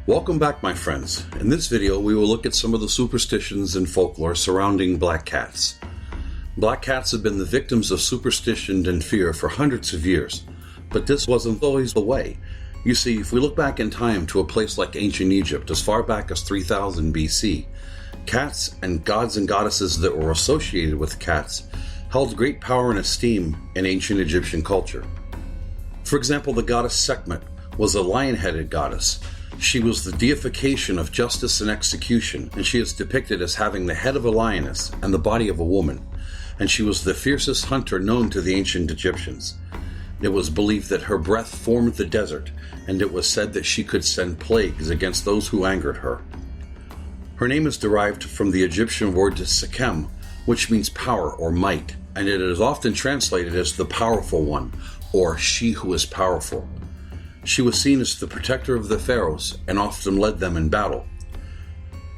Welcome back, my friends. In this video, we will look at some of the superstitions and folklore surrounding black cats. Black cats have been the victims of superstition and fear for hundreds of years, but this wasn't always the way. You see, if we look back in time to a place like ancient Egypt, as far back as 3000 BC, cats and gods and goddesses that were associated with cats held great power and esteem in ancient Egyptian culture. For example, the goddess Sekhmet was a lion-headed goddess. She was the deification of justice and execution, and she is depicted as having the head of a lioness and the body of a woman, and she was the fiercest hunter known to the ancient Egyptians. It was believed that her breath formed the desert, and it was said that she could send plagues against those who angered her. Her name is derived from the Egyptian word Sekhem, which means power or might, and it is often translated as the powerful one, or she who is powerful. She was seen as the protector of the pharaohs and often led them in battle.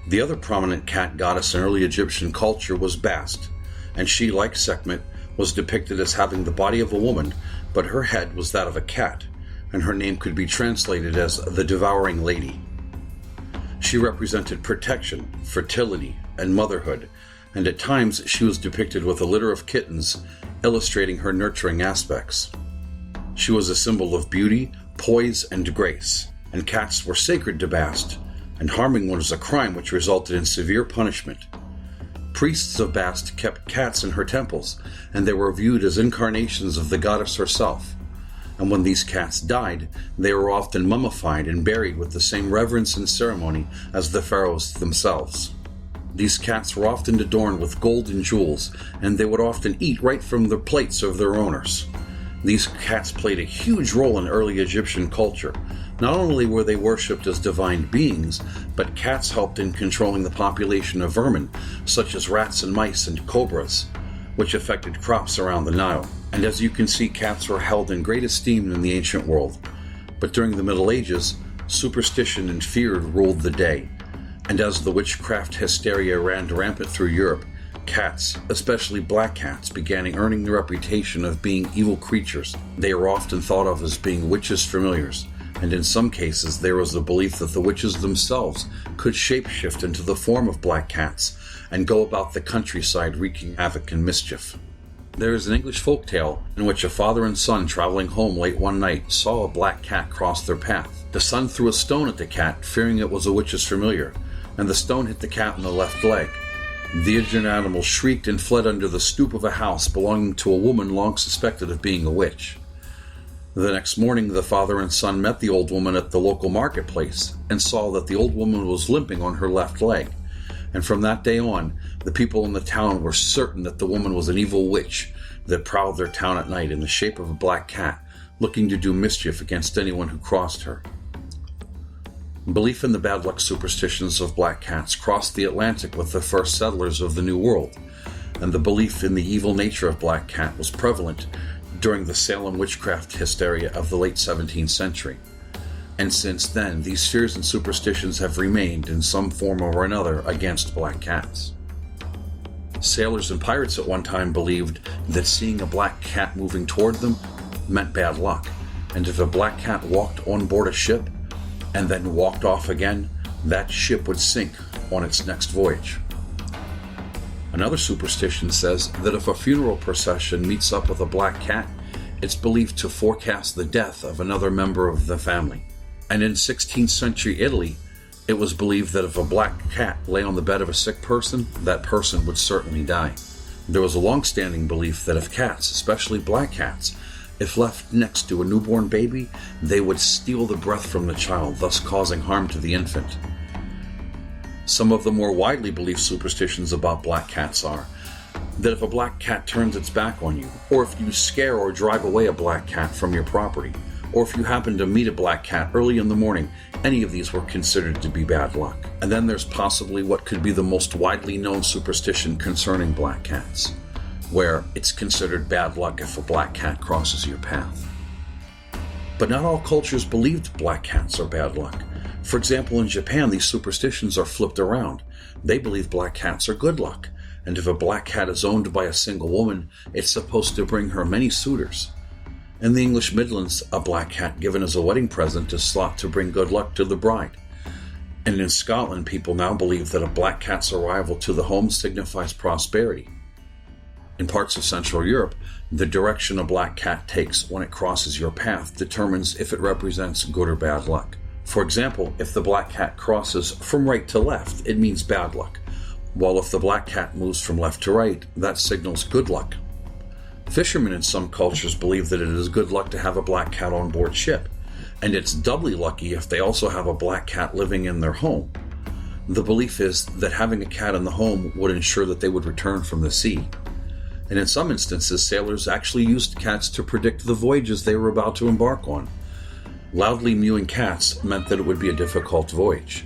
The other prominent cat goddess in early Egyptian culture was Bast, and she, like Sekhmet, was depicted as having the body of a woman, but her head was that of a cat, and her name could be translated as the devouring lady. She represented protection, fertility, and motherhood, and at times she was depicted with a litter of kittens, illustrating her nurturing aspects. She was a symbol of beauty, poise, and grace, and cats were sacred to Bast, and harming one was a crime which resulted in severe punishment. Priests of Bast kept cats in her temples, and they were viewed as incarnations of the goddess herself. And when these cats died, they were often mummified and buried with the same reverence and ceremony as the pharaohs themselves. These cats were often adorned with gold and jewels, and they would often eat right from the plates of their owners. These cats played a huge role in early Egyptian culture. Not only were they worshipped as divine beings, but cats helped in controlling the population of vermin, such as rats and mice and cobras, which affected crops around the Nile. And as you can see, cats were held in great esteem in the ancient world. But during the Middle Ages, superstition and fear ruled the day. And as the witchcraft hysteria ran rampant through Europe, cats, especially black cats, began earning the reputation of being evil creatures. They were often thought of as being witches' familiars, and in some cases there was a belief that the witches themselves could shapeshift into the form of black cats and go about the countryside wreaking havoc and mischief. There is an English folktale in which a father and son traveling home late one night saw a black cat cross their path. The son threw a stone at the cat, fearing it was a witch's familiar, and the stone hit the cat in the left leg. The injured animal shrieked and fled under the stoop of a house belonging to a woman long suspected of being a witch. The next morning, the father and son met the old woman at the local marketplace and saw that the old woman was limping on her left leg. And from that day on, the people in the town were certain that the woman was an evil witch that prowled their town at night in the shape of a black cat, looking to do mischief against anyone who crossed her. Belief in the bad luck superstitions of black cats crossed the Atlantic with the first settlers of the New World, and the belief in the evil nature of black cat was prevalent during the Salem witchcraft hysteria of the late 17th century. And since then, these fears and superstitions have remained in some form or another against black cats. Sailors and pirates at one time believed that seeing a black cat moving toward them meant bad luck, and if a black cat walked on board a ship and then walked off again, that ship would sink on its next voyage. Another superstition says that if a funeral procession meets up with a black cat, it's believed to forecast the death of another member of the family. And in 16th century Italy, it was believed that if a black cat lay on the bed of a sick person, that person would certainly die. There was a long-standing belief that if cats, especially black cats, if left next to a newborn baby, they would steal the breath from the child, thus causing harm to the infant. Some of the more widely believed superstitions about black cats are that if a black cat turns its back on you, or if you scare or drive away a black cat from your property, or if you happen to meet a black cat early in the morning, any of these were considered to be bad luck. And then there's possibly what could be the most widely known superstition concerning black cats, where it's considered bad luck if a black cat crosses your path. But not all cultures believed black cats are bad luck. For example, in Japan, these superstitions are flipped around. They believe black cats are good luck, and if a black cat is owned by a single woman, it's supposed to bring her many suitors. In the English Midlands, a black cat given as a wedding present is thought to bring good luck to the bride. And in Scotland, people now believe that a black cat's arrival to the home signifies prosperity. In parts of Central Europe, the direction a black cat takes when it crosses your path determines if it represents good or bad luck. For example, if the black cat crosses from right to left, it means bad luck, while if the black cat moves from left to right, that signals good luck. Fishermen in some cultures believe that it is good luck to have a black cat on board ship, and it's doubly lucky if they also have a black cat living in their home. The belief is that having a cat in the home would ensure that they would return from the sea. And in some instances, sailors actually used cats to predict the voyages they were about to embark on. Loudly mewing cats meant that it would be a difficult voyage,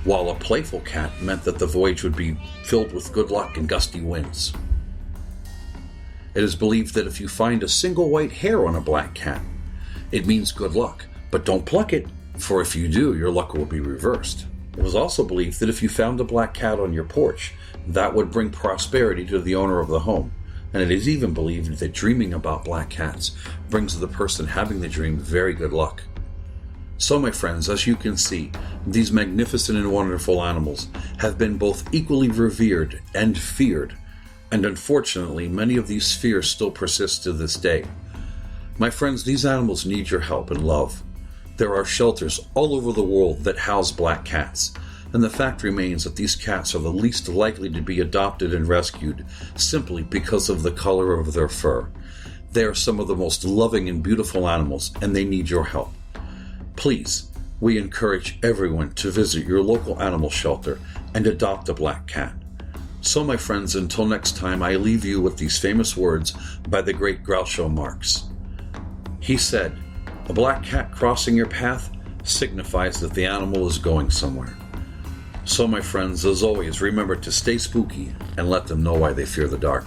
while a playful cat meant that the voyage would be filled with good luck and gusty winds. It is believed that if you find a single white hair on a black cat, it means good luck, but don't pluck it, for if you do, your luck will be reversed. It was also believed that if you found a black cat on your porch, that would bring prosperity to the owner of the home. And it is even believed that dreaming about black cats brings the person having the dream very good luck. So, my friends, as you can see, these magnificent and wonderful animals have been both equally revered and feared, and unfortunately, many of these fears still persist to this day. My friends, these animals need your help and love. There are shelters all over the world that house black cats, and the fact remains that these cats are the least likely to be adopted and rescued simply because of the color of their fur. They are some of the most loving and beautiful animals, and they need your help. Please, we encourage everyone to visit your local animal shelter and adopt a black cat. So, my friends, until next time, I leave you with these famous words by the great Groucho Marx. He said, "A black cat crossing your path signifies that the animal is going somewhere." So, my friends, as always, remember to stay spooky and let them know why they fear the dark.